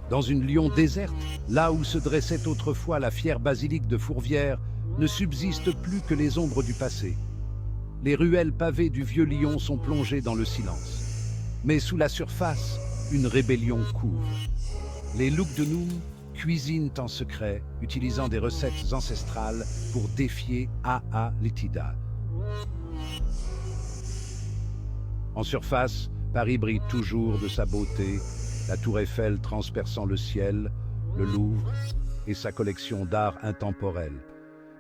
Dans une Lyon déserte, là où se dressait autrefois la fière basilique de Fourvière, ne subsistent plus que les ombres du passé. Les ruelles pavées du vieux Lyon sont plongées dans le silence. Mais sous la surface, une rébellion couve. Les Lugdunum cuisinent en secret, utilisant des recettes ancestrales pour défier Aa Litida. En surface, Paris brille toujours de sa beauté, la tour Eiffel transperçant le ciel, le Louvre et sa collection d'art intemporel.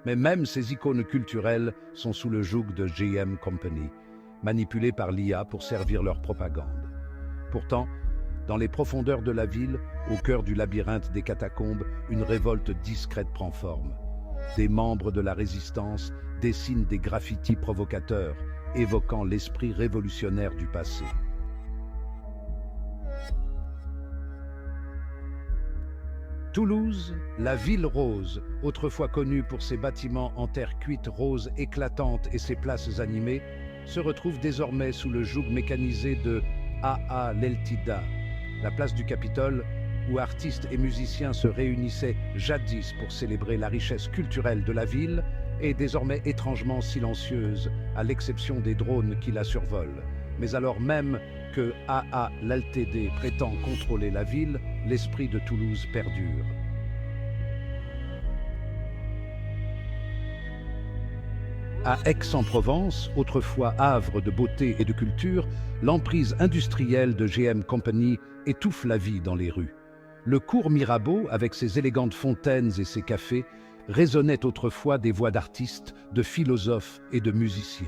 Mais même ces icônes culturelles sont sous le joug de GM Company, manipulées par l'IA pour servir leur propagande. Pourtant, dans les profondeurs de la ville, au cœur du labyrinthe des catacombes, une révolte discrète prend forme. Des membres de la résistance dessinent des graffitis provocateurs, évoquant l'esprit révolutionnaire du passé. Toulouse, la ville rose, autrefois connue pour ses bâtiments en terre cuite rose éclatante et ses places animées, se retrouve désormais sous le joug mécanisé de Aa Litida, la place du Capitole, où artistes et musiciens se réunissaient jadis pour célébrer la richesse culturelle de la ville, est désormais étrangement silencieuse, à l'exception des drones qui la survolent. Mais alors même que Aa Litida prétend contrôler la ville, l'esprit de Toulouse perdure. À Aix-en-Provence, autrefois havre de beauté et de culture, l'emprise industrielle de GM Company étouffe la vie dans les rues. Le cours Mirabeau, avec ses élégantes fontaines et ses cafés, résonnait autrefois des voix d'artistes, de philosophes et de musiciens.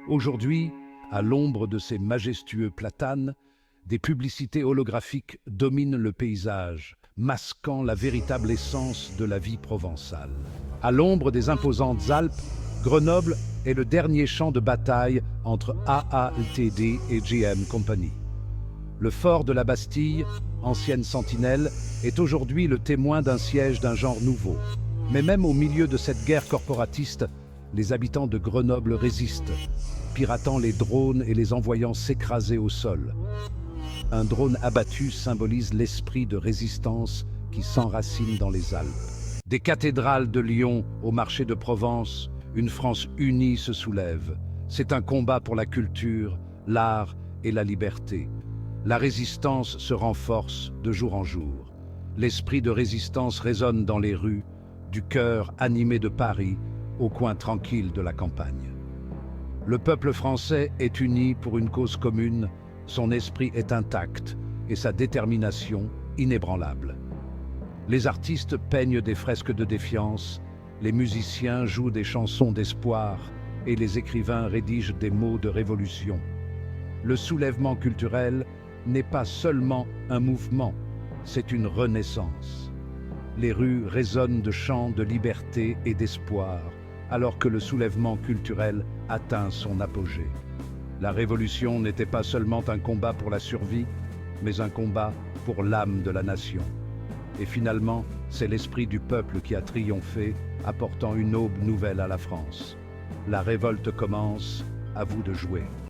Aujourd'hui, à l'ombre de ces majestueux platanes, des publicités holographiques dominent le paysage, masquant la véritable essence de la vie provençale. À l'ombre des imposantes Alpes, Grenoble est le dernier champ de bataille entre Aa Litida et GM Company. Le fort de la Bastille, ancienne sentinelle, est aujourd'hui le témoin d'un siège d'un genre nouveau. Mais même au milieu de cette guerre corporatiste, les habitants de Grenoble résistent, piratant les drones et les envoyant s'écraser au sol. Un drone abattu symbolise l'esprit de résistance qui s'enracine dans les Alpes. Des cathédrales de Lyon au marché de Provence, une France unie se soulève. C'est un combat pour la culture, l'art et la liberté. La résistance se renforce de jour en jour. L'esprit de résistance résonne dans les rues, du cœur animé de Paris au coin tranquille de la campagne. Le peuple français est uni pour une cause commune, son esprit est intact et sa détermination inébranlable. Les artistes peignent des fresques de défiance, les musiciens jouent des chansons d'espoir et les écrivains rédigent des mots de révolution. Le soulèvement culturel n'est pas seulement un mouvement, c'est une renaissance. Les rues résonnent de chants de liberté et d'espoir, alors que le soulèvement culturel atteint son apogée. La révolution n'était pas seulement un combat pour la survie, mais un combat pour l'âme de la nation. Et finalement, c'est l'esprit du peuple qui a triomphé, apportant une aube nouvelle à la France. La révolte commence, à vous de jouer.